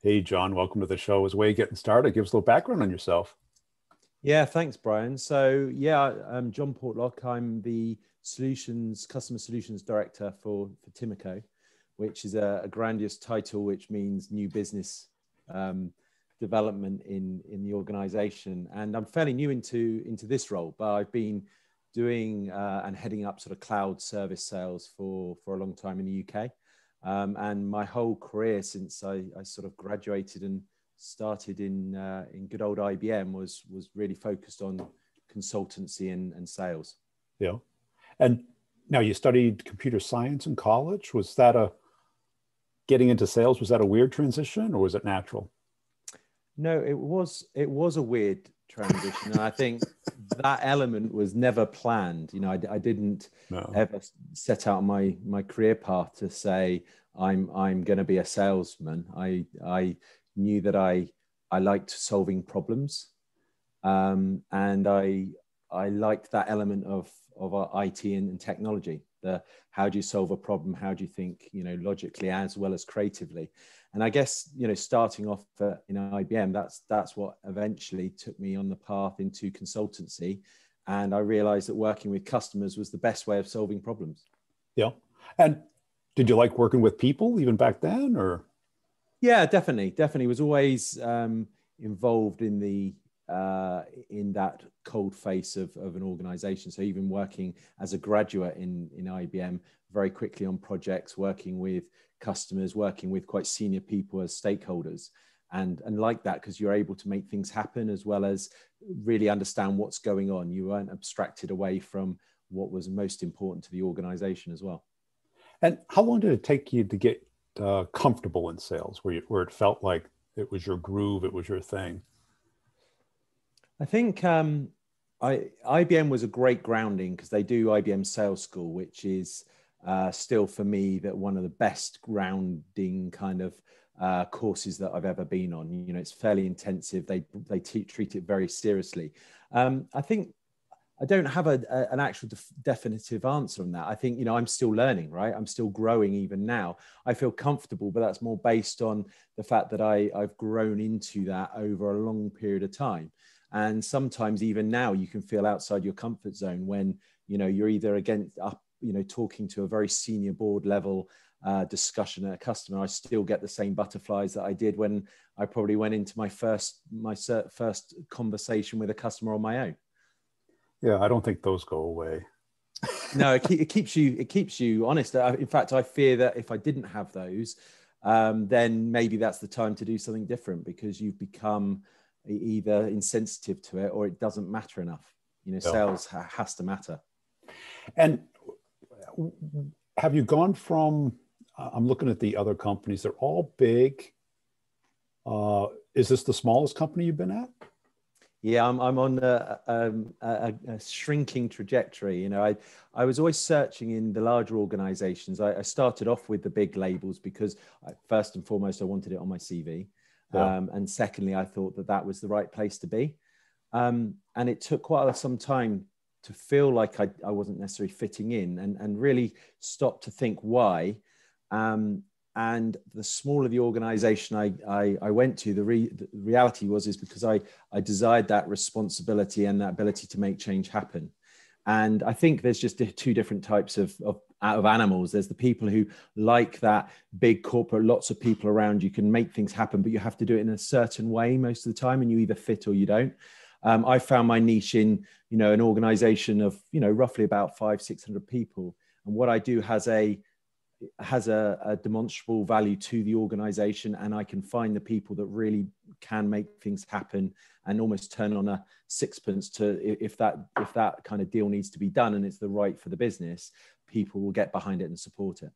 Hey, John, welcome to the show. As a way of getting started, give us a little background on yourself. Yeah, thanks, Brian. So yeah, I'm John Portlock. I'm the customer solutions director for Timico, which is a grandiose title, which means new business um, development in the organization. And I'm fairly new into this role, but I've been doing and heading up sort of cloud service sales for a long time in the UK. And my whole career since I sort of graduated and started in good old IBM was really focused on consultancy and sales. Yeah. And now you studied computer science in college. Was that getting into sales, was that a weird transition or was it natural? No, it was a weird transition, and I think that element was never planned. I didn't No. ever set out my career path to say I'm going to be a salesman. I knew that I liked solving problems, and I liked that element of our IT and technology. The how do you solve a problem? How do you think logically as well as creatively? And I guess starting off in IBM, that's what eventually took me on the path into consultancy, and I realized that working with customers was the best way of solving problems. Yeah. And did you like working with people even back then, or? Yeah, definitely was always involved in that cold face of an organization. So even working as a graduate in IBM, very quickly on projects, working with customers, working with quite senior people as stakeholders, and like that, because you're able to make things happen as well as really understand what's going on. You weren't abstracted away from what was most important to the organization as well. And how long did it take you to get comfortable in sales, where it felt like it was your groove, it was your thing? I think IBM was a great grounding because they do IBM Sales School, which is still for me that one of the best grounding kind of courses that I've ever been on. It's fairly intensive. They treat it very seriously. I think I don't have an actual definitive answer on that. I think, I'm still learning, right? I'm still growing even now. I feel comfortable, but that's more based on the fact that I've grown into that over a long period of time. And sometimes even now you can feel outside your comfort zone when, you're either talking to a very senior board level discussion at a customer. I still get the same butterflies that I did when I probably went into my first conversation with a customer on my own. Yeah, I don't think those go away. No, it keeps you honest. In fact, I fear that if I didn't have those, then maybe that's the time to do something different, because you've become either insensitive to it or it doesn't matter enough. Yeah. Sales has to matter. And have you gone from, I'm looking at the other companies, they're all big. Is this the smallest company you've been at? Yeah, I'm on a shrinking trajectory. I was always searching in the larger organizations. I started off with the big labels because first and foremost, I wanted it on my CV. Yeah. And secondly, I thought that was the right place to be. And it took quite some time to feel like I wasn't necessarily fitting in, and really stop to think why. And the smaller the organization I went to, the reality is because I desired that responsibility and that ability to make change happen. And I think there's just two different types of animals. There's the people who like that big corporate, lots of people around, you can make things happen, but you have to do it in a certain way most of the time, and you either fit or you don't. I found my niche in, an organization of, roughly about 500-600 people. And what I do has a demonstrable value to the organization, and I can find the people that really can make things happen and almost turn on a sixpence to if that kind of deal needs to be done and it's the right for the business, people will get behind it and support it.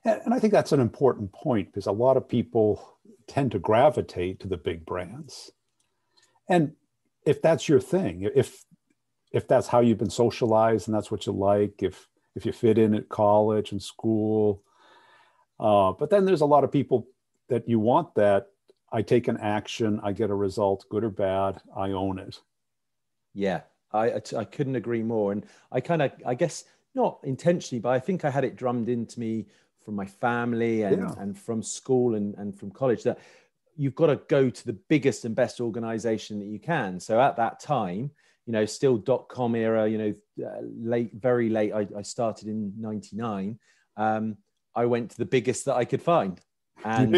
And I think that's an important point, because a lot of people tend to gravitate to the big brands. And if that's your thing, if that's how you've been socialized and that's what you like, if you fit in at college and school. But then there's a lot of people that you want that I take an action, I get a result, good or bad, I own it. Yeah, I couldn't agree more. And I guess not intentionally, but I think I had it drummed into me from my family and from school and from college that you've got to go to the biggest and best organization that you can. So at that time, still .com era, very late. I started in 99. I went to the biggest that I could find, and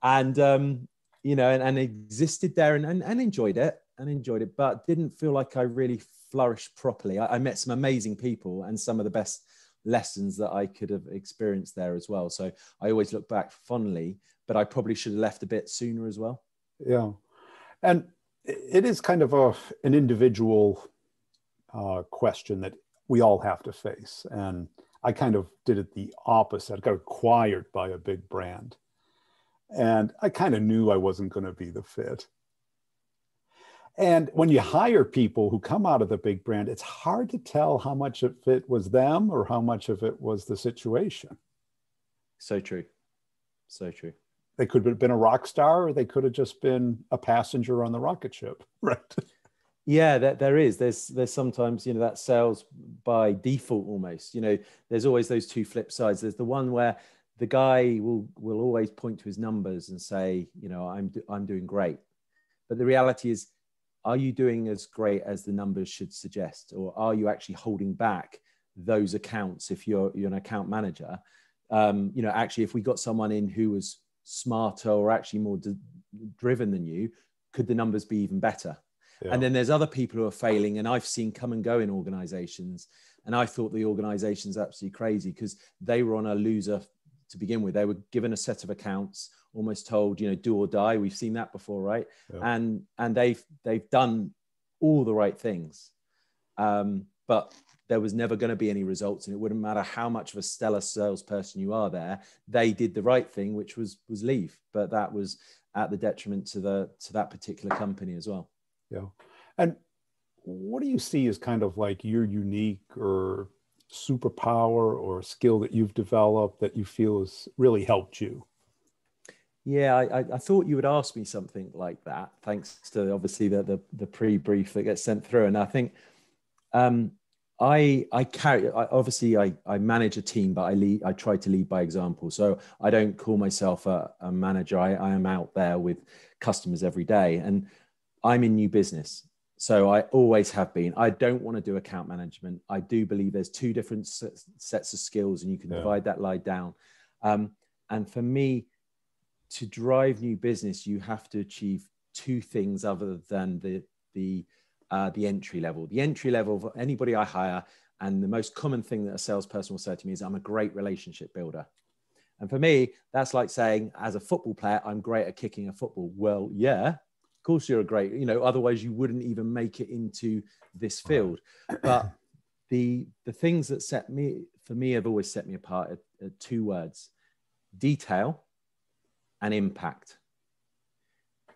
and existed there and enjoyed it, but didn't feel like I really flourished properly. I met some amazing people and some of the best lessons that I could have experienced there as well. So I always look back fondly, but I probably should have left a bit sooner as well. Yeah. And it is kind of an individual question that we all have to face. And I kind of did it the opposite. I got acquired by a big brand. And I kind of knew I wasn't going to be the fit. And when you hire people who come out of the big brand, it's hard to tell how much of it was them or how much of it was the situation. So true. So true. They could have been a rock star, or they could have just been a passenger on the rocket ship, right? Yeah, there's sometimes, that sales by default almost, there's always those two flip sides. There's the one where the guy will always point to his numbers and say, I'm doing great. But the reality is, are you doing as great as the numbers should suggest? Or are you actually holding back those accounts if you're an account manager? Actually, if we got someone in who was smarter or actually more driven than you, could the numbers be even better? Yeah. And then there's other people who are failing, and I've seen come and go in organizations. And I thought the organization's absolutely crazy because they were on a loser to begin with. They were given a set of accounts, almost told, do or die. We've seen that before, right? Yeah. And they've done all the right things. But there was never going to be any results, and it wouldn't matter how much of a stellar salesperson you are there. They did the right thing, which was leave, but that was at the detriment to that particular company as well. Yeah. And what do you see as kind of like your unique or superpower or skill that you've developed that you feel has really helped you? Yeah, I thought you would ask me something like that, thanks to obviously the pre-brief that gets sent through. And I think I manage a team, but I try to lead by example. So I don't call myself a manager. I am out there with customers every day, and I'm in new business. So I always have been. I don't want to do account management. I do believe there's two different sets of skills, and you can divide that lie down. And for me, to drive new business, you have to achieve two things other than the entry level. The entry level of anybody I hire, and the most common thing that a salesperson will say to me is, I'm a great relationship builder. And for me, that's like saying, as a football player, I'm great at kicking a football. Well, yeah, of course you're a great, otherwise you wouldn't even make it into this field. But the things that for me, have always set me apart are two words: detail and impact.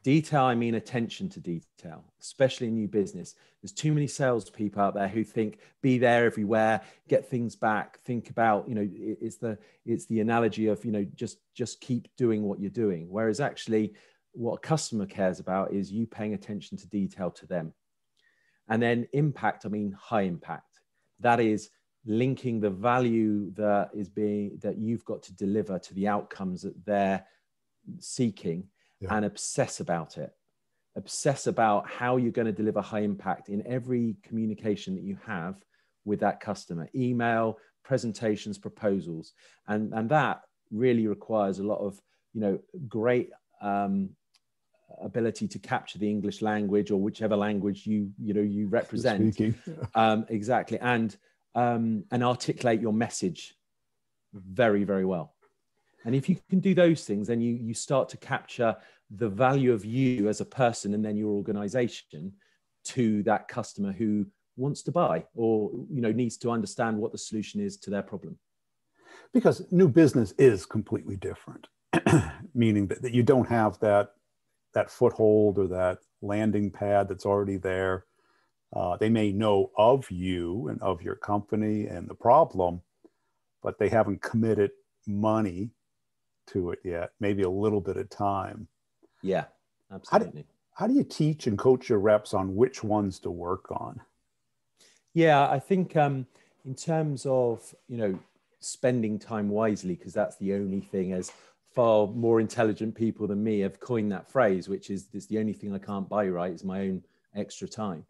Detail, I mean attention to detail, especially in new business. There's too many salespeople out there who think, be there everywhere, get things back, think about, it's the analogy of, just keep doing what you're doing. Whereas actually what a customer cares about is you paying attention to detail to them. And then impact, I mean high impact. That is linking the value that you've got to deliver to the outcomes that they're seeking. Yeah. And obsess about it. Obsess about how you're going to deliver high impact in every communication that you have with that customer: email, presentations, proposals. And that really requires a lot of, great ability to capture the English language or whichever language you represent. Exactly. And articulate your message very, very well. And if you can do those things, then you start to capture the value of you as a person and then your organization to that customer who wants to buy or, needs to understand what the solution is to their problem. Because new business is completely different, meaning that you don't have that foothold or that landing pad that's already there. They may know of you and of your company and the problem, but they haven't committed money to it yet, maybe a little bit of time. Yeah, absolutely. How do you teach and coach your reps on which ones to work on? Yeah, I think in terms of, spending time wisely, because that's the only thing as far more intelligent people than me have coined that phrase, which is, it's the only thing I can't buy right is my own extra time.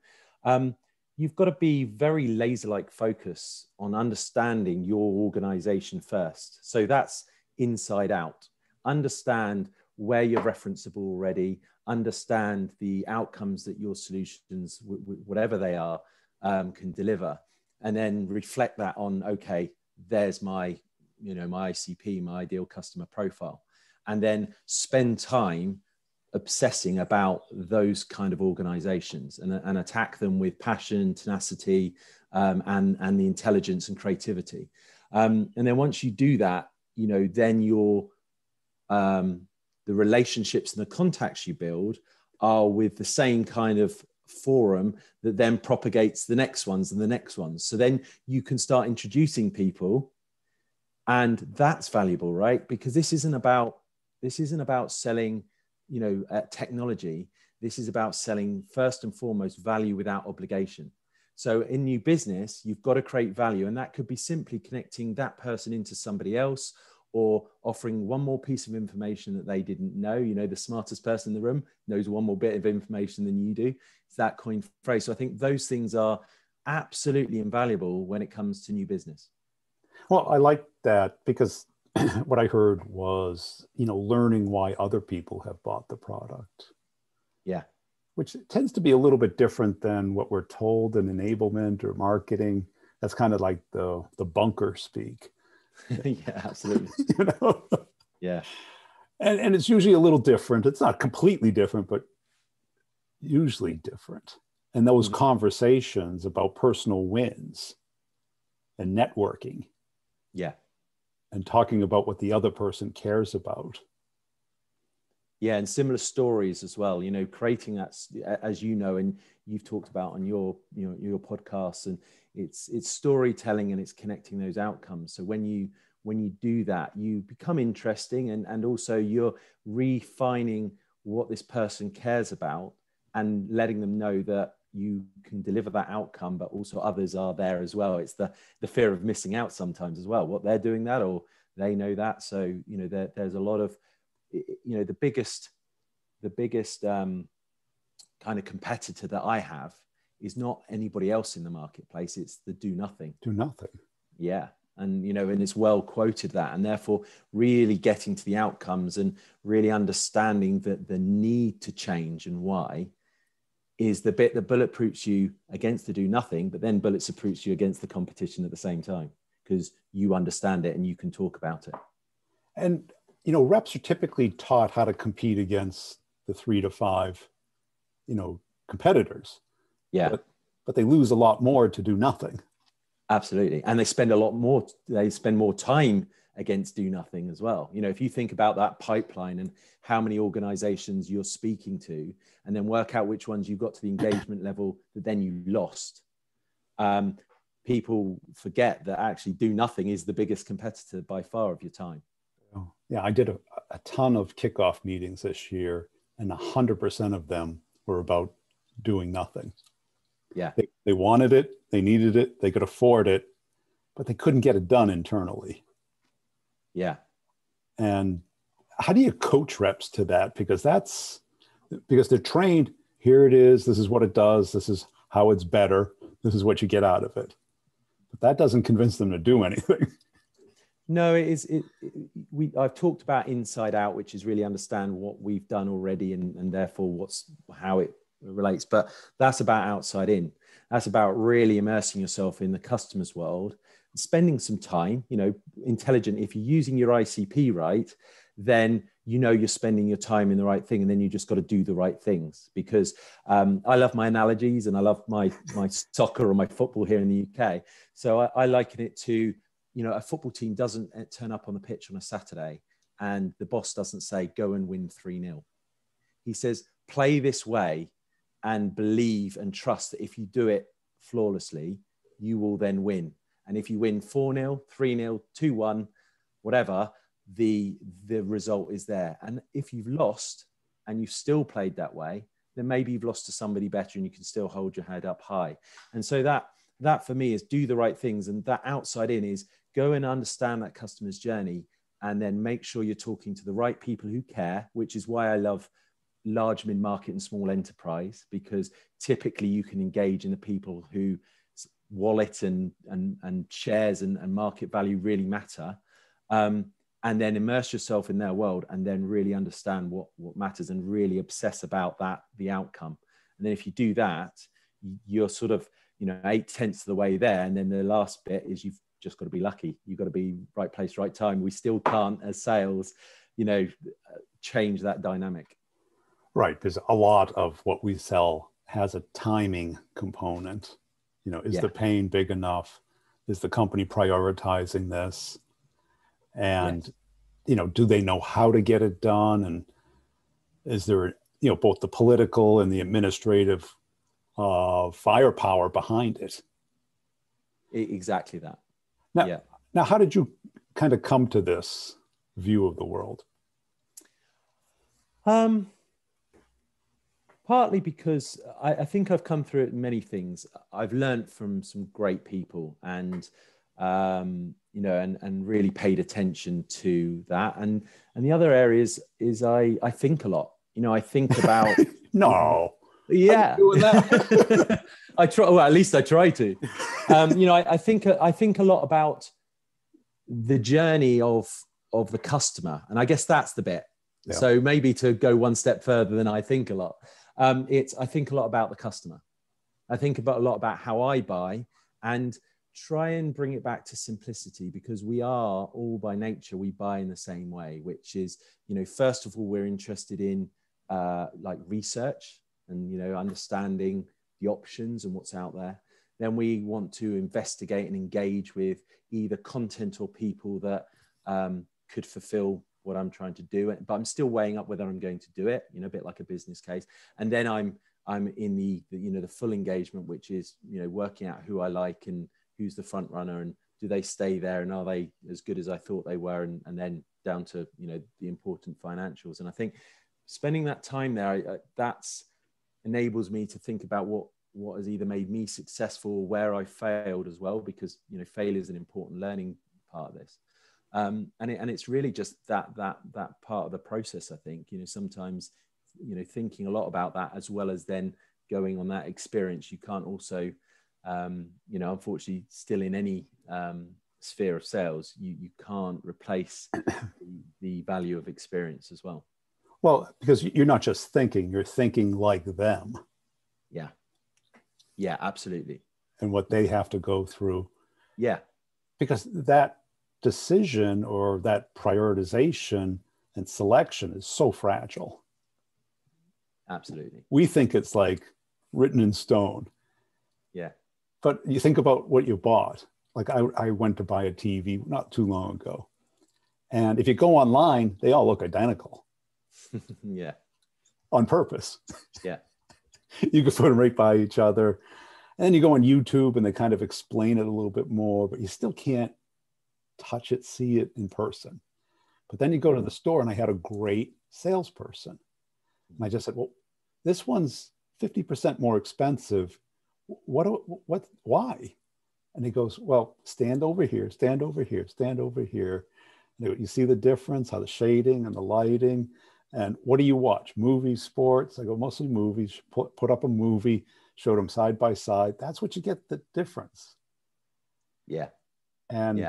You've got to be very laser-like focus on understanding your organization first. So that's inside out. Understand where you're referenceable already, understand the outcomes that your solutions, whatever they are, can deliver, and then reflect that on, okay, there's my, my ICP, my ideal customer profile, and then spend time obsessing about those kind of organizations and attack them with passion, tenacity, and the intelligence and creativity. And then once you do that, then the relationships and the contacts you build are with the same kind of forum that then propagates the next ones and the next ones. So then you can start introducing people, and that's valuable, right? Because this isn't about selling, technology. This is about selling, first and foremost, value without obligation. So in new business, you've got to create value, and that could be simply connecting that person into somebody else, or offering one more piece of information that they didn't know. The smartest person in the room knows one more bit of information than you do. It's that coin phrase. So I think those things are absolutely invaluable when it comes to new business. Well, I like that, because what I heard was, learning why other people have bought the product. Yeah. Which tends to be a little bit different than what we're told in enablement or marketing. That's kind of like the bunker speak. Yeah, absolutely. Yeah. And it's usually a little different. It's not completely different, but usually different. And those conversations about personal wins and networking. Yeah. And talking about what the other person cares about. Yeah, and similar stories as well, creating that, as and you've talked about on your podcasts, and it's storytelling, and it's connecting those outcomes. So when you do that, you become interesting, and also you're refining what this person cares about, and letting them know that you can deliver that outcome, but also others are there as well. It's the fear of missing out sometimes as well, what they're doing that, or they know that. So, there's a lot of, the biggest kind of competitor that I have is not anybody else in the marketplace. It's the do nothing. Do nothing. Yeah. And, and it's well quoted that, and therefore really getting to the outcomes and really understanding that the need to change and why is the bit that bulletproofs you against the do nothing, but then bulletproofs you against the competition at the same time, because you understand it and you can talk about it. And, reps are typically taught how to compete against the 3 to 5, competitors. Yeah. But they lose a lot more to do nothing. Absolutely. And they spend more time against do nothing as well. If you think about that pipeline and how many organizations you're speaking to, and then work out which ones you got to the engagement level that then you lost, people forget that actually do nothing is the biggest competitor by far of your time. Yeah, I did a ton of kickoff meetings this year, and 100% of them were about doing nothing. Yeah. They wanted it, they needed it, they could afford it, but they couldn't get it done internally. Yeah. And how do you coach reps to that? Because they're trained, here it is, this is what it does, this is how it's better, this is what you get out of it. But that doesn't convince them to do anything. No, I've talked about inside out, which is really understand what we've done already, and therefore how it relates. But that's about outside in. That's about really immersing yourself in the customer's world, spending some time, intelligent. If you're using your ICP right, then you're spending your time in the right thing, and then you just got to do the right things. Because I love my analogies, and I love my soccer or my football here in the UK. So I liken it to, a football team doesn't turn up on the pitch on a Saturday and the boss doesn't say, go and win 3-0. He says, play this way and believe and trust that if you do it flawlessly, you will then win. And if you win 4-0, 3-0, 2-1, whatever, the result is there. And if you've lost and you've still played that way, then maybe you've lost to somebody better and you can still hold your head up high. And so that for me is do the right things. And that outside in is go and understand that customer's journey and then make sure you're talking to the right people who care, which is why I love large mid-market and small enterprise, because typically you can engage in the people who wallet and shares and market value really matter, and then immerse yourself in their world, and then really understand what matters and really obsess about the outcome. And then if you do that, you're sort of 8/10 of the way there. And then the last bit is you've just got to be lucky. You've got to be right place, right time. We still can't, as sales, change that dynamic. Right, because a lot of what we sell has a timing component. Is the pain big enough? Is the company prioritizing this? And, do they know how to get it done? And is there, both the political and the administrative firepower behind it? Exactly that. Now, how did you kind of come to this view of the world? Partly because I think I've come through it many things. I've learned from some great people, and and really paid attention to that. And the other areas is I think a lot. I think about no. Yeah. Doing that? I try. Well, at least I try to. I think a lot about the journey of the customer, and I guess that's the bit. Yeah. So maybe to go one step further than I think a lot. I think a lot about the customer. I think a lot about how I buy, and try and bring it back to simplicity, because we are all by nature, we buy in the same way, which is, first of all, we're interested in like research and, understanding the options and what's out there. Then we want to investigate and engage with either content or people that could fulfill what I'm trying to do, but I'm still weighing up whether I'm going to do it, a bit like a business case. And then I'm in the full engagement, which is, working out who I like and who's the front runner, and do they stay there, and are they as good as I thought they were, and then down to, the important financials. And I think spending that time there, that's enables me to think about what has either made me successful or where I failed as well, because, failure is an important learning part of this. And it's really just that part of the process. I think, sometimes, thinking a lot about that, as well as then going on that experience. You can't also, unfortunately, still in any sphere of sales, you can't replace the value of experience as well. Well, because you're not just thinking, you're thinking like them. Yeah, absolutely. And what they have to go through. Yeah. Because that decision or that prioritization and selection is so fragile. Absolutely. We think it's like written in stone. Yeah. But you think about what you bought. Like I went to buy a TV not too long ago. And if you go online, they all look identical. Yeah. On purpose. Yeah. You can put them right by each other. And then you go on YouTube and they kind of explain it a little bit more, but you still can't touch it, see it in person. But then you go to the store, and I had a great salesperson. And I just said, well, this one's 50% more expensive. Why? And he goes, well, stand over here, stand over here, stand over here. And you see the difference, how the shading and the lighting. And what do you watch? Movies, sports? I go, mostly movies. Put up a movie, showed them side by side. That's what you get, the difference. Yeah. And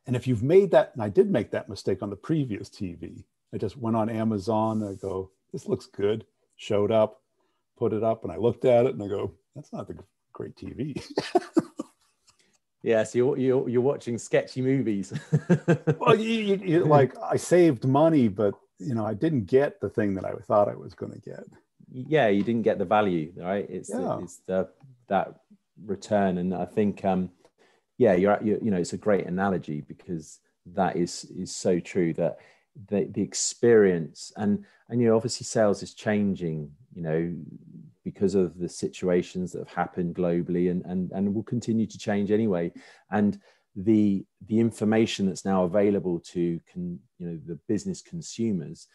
if you've made that, and I did make that mistake on the previous TV, I just went on Amazon and I go, this looks good. Showed up, put it up, and I looked at it and I go, that's not the great TV. Yeah, so you're watching sketchy movies. Well, you like, I saved money, but I didn't get the thing that I thought I was going to get. Yeah, you didn't get the value, right? It's that return, and I think you're it's a great analogy, because that is so true, that the experience and obviously sales is changing, because of the situations that have happened globally and will continue to change anyway. And the information that's now available to the business consumers,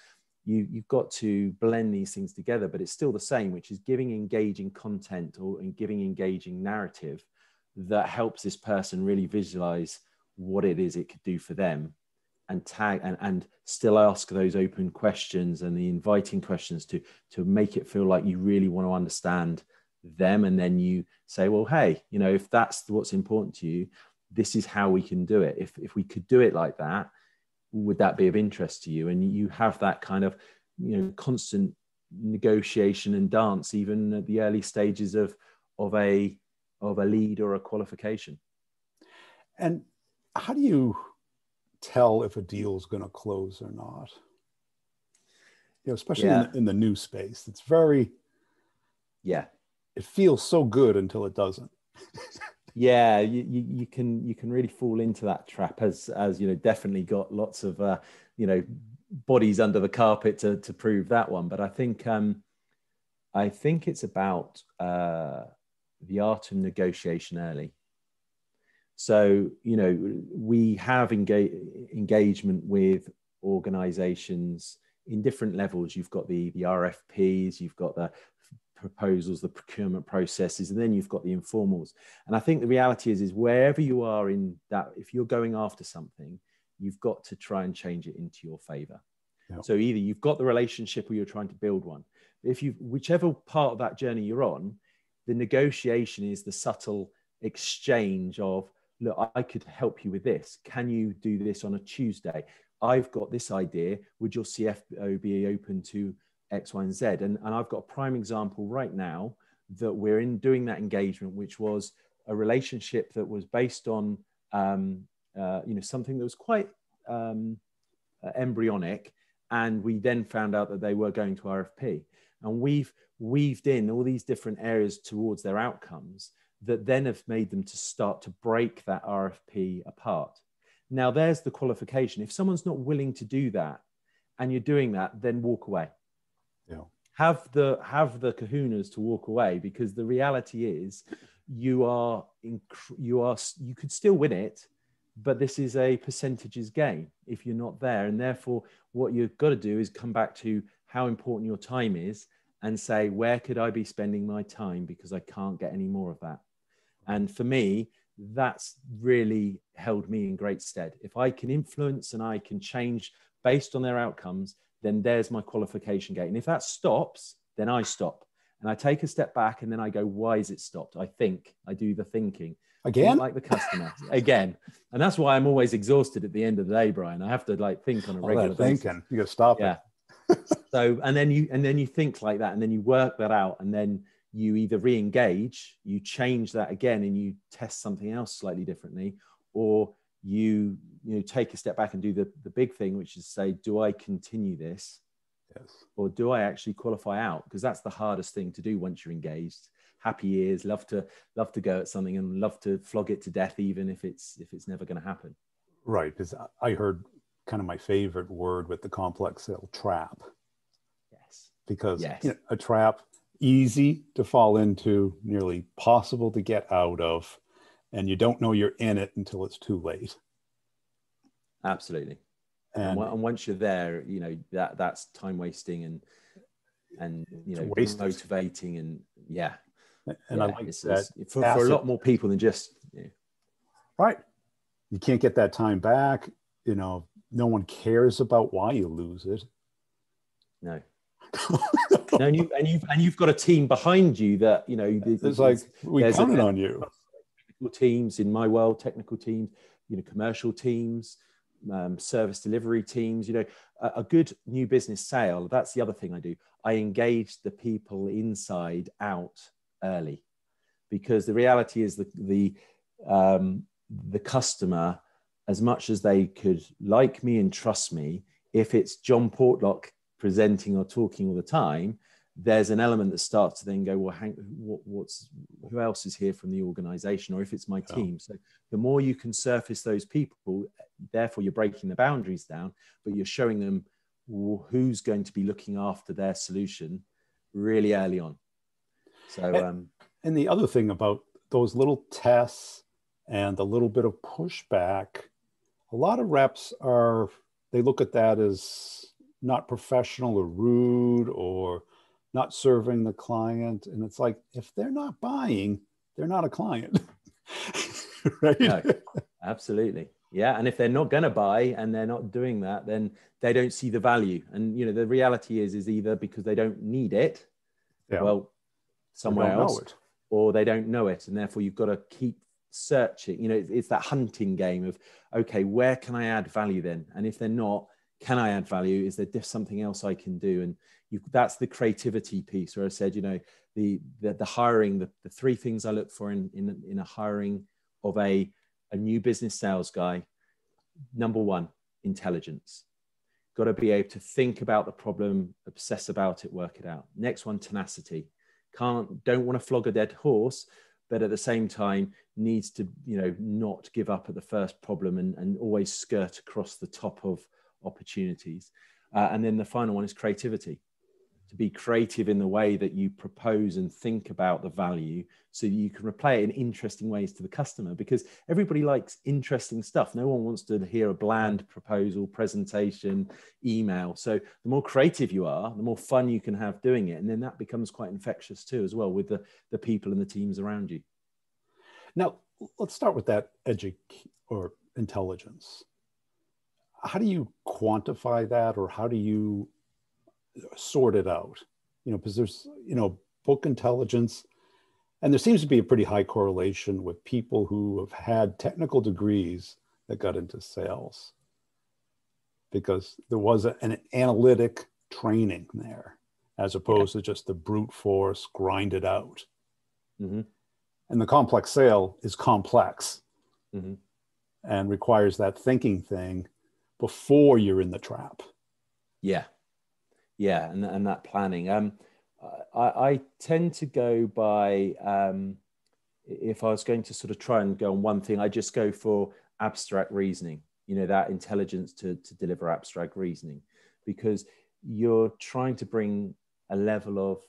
you've got to blend these things together, but it's still the same, which is giving engaging content and giving engaging narrative that helps this person really visualize what it is it could do for them, and tag and still ask those open questions and the inviting questions to make it feel like you really want to understand them. And then you say, well, hey, you know, if that's what's important to you, this is how we can do it. If we could do it like that, would that be of interest to you? And you have that kind of, you know, constant negotiation and dance, even at the early stages of a lead or a qualification. And how do you tell if a deal is going to close or not? You know, especially in the new space, it's very, it feels so good until it doesn't. Yeah, you can really fall into that trap, as you know, definitely got lots of you know, bodies under the carpet to prove that one. But I think it's about the art of negotiation early. So, you know, we have engagement with organizations in different levels. You've got the RFPs, you've got the proposals, the procurement processes, and then you've got the informals. And I think the reality is wherever you are in that, if you're going after something, you've got to try and change it into your favor. Yeah. So either you've got the relationship or you're trying to build one. If you, whichever part of that journey you're on, the negotiation is the subtle exchange of, look, I could help you with this. Can you do this on a Tuesday? I've got this idea. Would your CFO be open to X, Y, and Z? And I've got a prime example right now that we're in doing that engagement, which was a relationship that was based on, you know, something that was quite embryonic. And we then found out that they were going to RFP. And we've weaved in all these different areas towards their outcomes that then have made them to start to break that RFP apart. Now, there's the qualification. If someone's not willing to do that and you're doing that, then walk away. Yeah. Have the kahunas to walk away, because the reality is you could still win it, but this is a percentages game if you're not there. And therefore, what you've got to do is come back to how important your time is and say, where could I be spending my time, because I can't get any more of that. And for me, that's really held me in great stead. If I can influence and I can change based on their outcomes, then there's my qualification gate. And if that stops, then I stop. And I take a step back and then I go, why is it stopped? I think, I do the thinking. Again? Like the customer. Again. And that's why I'm always exhausted at the end of the day, Brian. I have to like think on a regular basis. Thinking. You got to stop it. So, and then you think like that, and then you work that out, and then you either re-engage, you change that again, and you test something else slightly differently, or you take a step back and do the big thing, which is say, do I continue this? Yes. Or do I actually qualify out? Because that's the hardest thing to do once you're engaged. Happy ears, love to go at something and love to flog it to death, even if it's never going to happen. Right, because I heard kind of my favorite word with the complex sale, trap. Yes. Because you know, a trap, easy to fall into, nearly possible to get out of, and you don't know you're in it until it's too late. Absolutely. And once you're there, you know, that's time wasting and you know, motivating and And I like that for a lot more people than just right. You can't get that time back. You know, no one cares about why you lose it. No. No, and you've got a team behind you that, you know, it's like we counted on you. Technical teams in my world, technical teams, you know, commercial teams, service delivery teams. You know, a good new business sale. That's the other thing I do. I engage the people inside out early, because the reality is the customer, as much as they could like me and trust me, if it's John Portlock presenting or talking all the time, there's an element that starts to then go, well, who else is here from the organization? Or if it's my team. So the more you can surface those people, therefore you're breaking the boundaries down, but you're showing them who's going to be looking after their solution really early on. So, and the other thing about those little tests and the little bit of pushback, a lot of reps they look at that as not professional or rude or not serving the client. And it's like, if they're not buying, they're not a client. Right? No, absolutely. Yeah. And if they're not going to buy and they're not doing that, then they don't see the value. And, you know, the reality is either because they don't need it, Yeah. well, somewhere else, it. or they don't know it. And therefore you've got to keep searching. You know, it's that hunting game of, okay, where can I add value then? And if they're not, can I add value? Is there something else I can do? And that's the creativity piece where I said, you know, the hiring, the three things I look for in a hiring of a new business sales guy. Number one, intelligence. Got to be able to think about the problem, obsess about it, work it out. Next one, tenacity. Don't want to flog a dead horse, but at the same time needs to, you know, not give up at the first problem and always skirt across the top of opportunities. And then the final one is creativity. To be creative in the way that you propose and think about the value so you can replay it in interesting ways to the customer, because everybody likes interesting stuff. No one wants to hear a bland proposal, presentation, email. So the more creative you are, the more fun you can have doing it. And then that becomes quite infectious too, as well, with the people and the teams around you. Now, let's start with that or intelligence. How do you quantify that, or how do you sort it out? You know, because there's, you know, book intelligence, and there seems to be a pretty high correlation with people who have had technical degrees that got into sales because there was an analytic training there as opposed to just the brute force grind it out. Mm-hmm. And the complex sale is complex and requires that thinking thing before you're in the trap. Yeah. Yeah. And that planning. I tend to go by, if I was going to sort of try and go on one thing, I just go for abstract reasoning, you know, that intelligence to deliver abstract reasoning, because you're trying to bring a level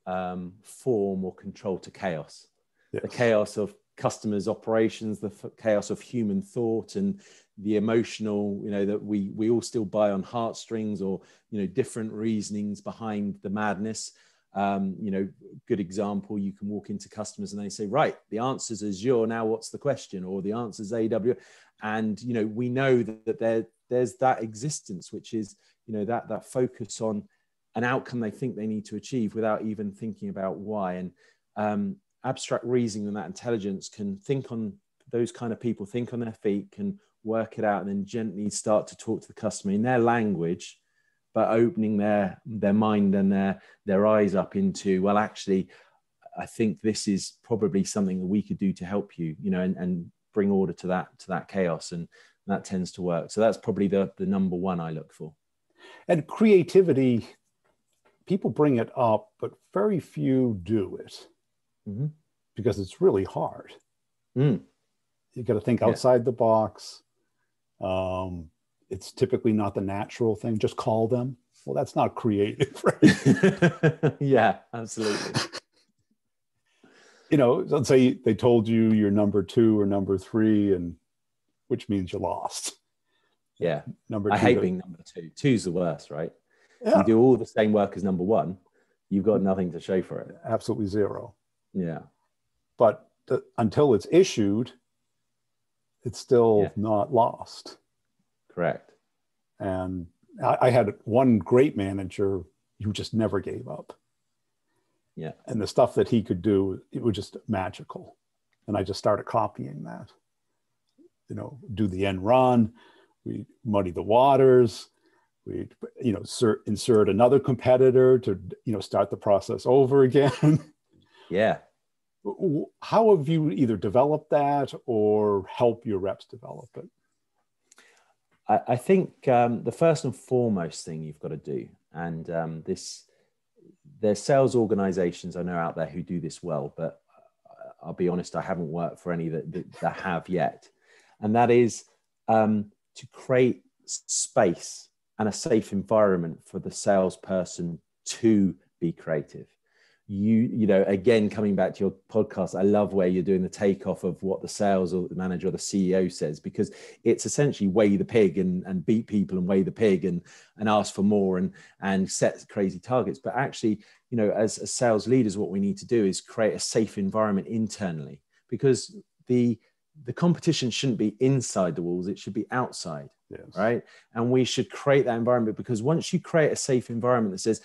of form or control to chaos. Yes. The chaos of customers' operations, the chaos of human thought, and the emotional, you know, that we all still buy on heartstrings, or, you know, different reasonings behind the madness. You know, good example, you can walk into customers and they say, right, the answer's Azure, now what's the question? Or the answer's AWS. And, you know, we know that there's that existence, which is, you know, that focus on an outcome they think they need to achieve without even thinking about why. And abstract reasoning and that intelligence can think on those kind of people, think on their feet, can work it out, and then gently start to talk to the customer in their language, but opening their mind and their eyes up into, well, actually, I think this is probably something that we could do to help you, you know, and bring order to that chaos. And that tends to work. So that's probably the number one I look for. And creativity, people bring it up, but very few do it because it's really hard. You got to think outside the box. It's typically not the natural thing. Just call them. Well, that's not creative, right? Yeah, absolutely. You know, let's say they told you you're number 2 or number 3, and which means you lost. Yeah. Number 2. I hate being number 2. 2's the worst, right? Yeah. You do all the same work as number 1. You've got nothing to show for it. Absolutely zero. Yeah. But until it's issued, it's still not lost. Correct. And I had one great manager who just never gave up. Yeah. And the stuff that he could do, it was just magical. And I just started copying that. You know, do the end run, we muddy the waters, we, you know, insert another competitor to, you know, start the process over again. Yeah. How have you either developed that or help your reps develop it? I think the first and foremost thing you've got to do, and there's sales organizations I know out there who do this well, but I'll be honest, I haven't worked for any that have yet. And that is to create space and a safe environment for the salesperson to be creative. You know, again, coming back to your podcast, I love where you're doing the takeoff of what the sales or the manager or the CEO says, because it's essentially weigh the pig and beat people and weigh the pig and ask for more and set crazy targets. But actually, you know, as sales leaders, what we need to do is create a safe environment internally, because the the competition shouldn't be inside the walls, it should be outside. Yes. Right. And we should create that environment, because once you create a safe environment that says,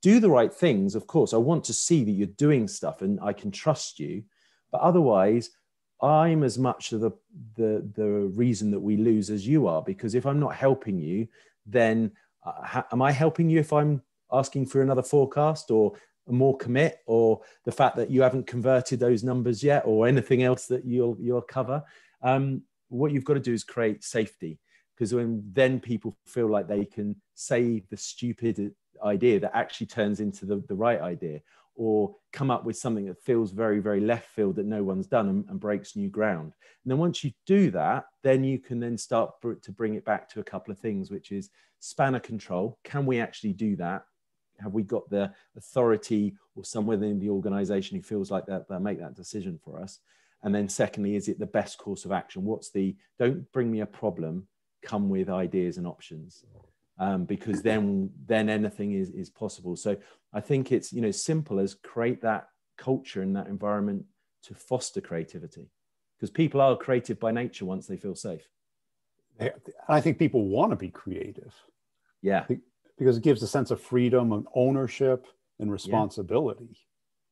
do the right things, of course, I want to see that you're doing stuff and I can trust you. But otherwise, I'm as much of the reason that we lose as you are, because if I'm not helping you, then am I helping you if I'm asking for another forecast or a more commit, or the fact that you haven't converted those numbers yet, or anything else that you'll cover? What you've got to do is create safety, because then people feel like they can say the stupid idea that actually turns into the right idea, or come up with something that feels very, very left field that no one's done, and breaks new ground. And then once you do that, then you can then start to bring it back to a couple of things, which is span of control. Can we actually do that? Have we got the authority or someone within the organization who feels like that make that decision for us? And then secondly, is it the best course of action? Don't bring me a problem, come with ideas and options. Because then anything is possible. So I think it's, simple as create that culture and that environment to foster creativity, because people are creative by nature once they feel safe. I think people want to be creative. Yeah. Because it gives a sense of freedom and ownership and responsibility.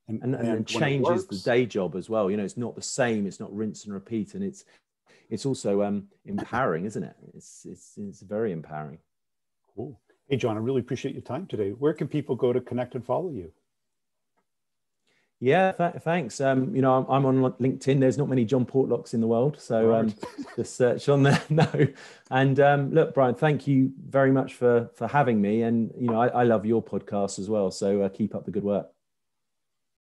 Yeah. And changes the day job as well. It's not the same. It's not rinse and repeat. And it's also empowering, isn't it? It's very empowering. Cool. Hey, John, I really appreciate your time today. Where can people go to connect and follow you? Yeah, thanks. I'm on LinkedIn. There's not many John Portlocks in the world, so just search on there. No, and look, Brian, thank you very much for having me. And I love your podcast as well. So keep up the good work.